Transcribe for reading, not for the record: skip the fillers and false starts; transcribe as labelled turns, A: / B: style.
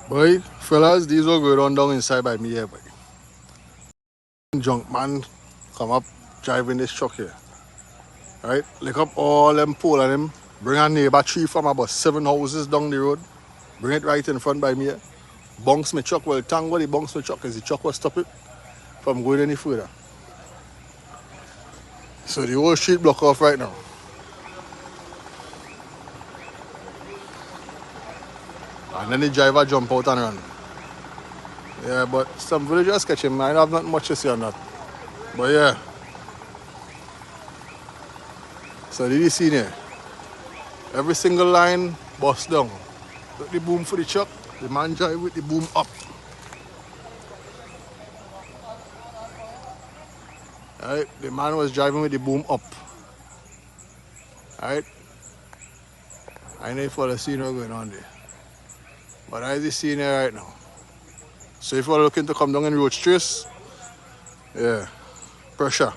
A: Boy, fellas, these will go down inside by me here, boy. Junk man come up driving this truck here. Right? Lick up all them pole and them. Bring a neighbor tree from about 7 houses down the road. Bring it right in front by me here. Bounce my truck. Well, thank God he bounced my truck because the truck will stop it from going any further. So the whole street block off right now. And then the driver jump out and run. Yeah, but some villagers catch him. I have not much to say on that. But yeah. So did you see there? Every single line bust down. Look the boom for the truck. The man drive with the boom up. Alright, the man was driving with the boom up. Alright. I know if all the scene going on there. But I the scene here right now. So if you're looking to come down in Roach Trace, yeah, pressure.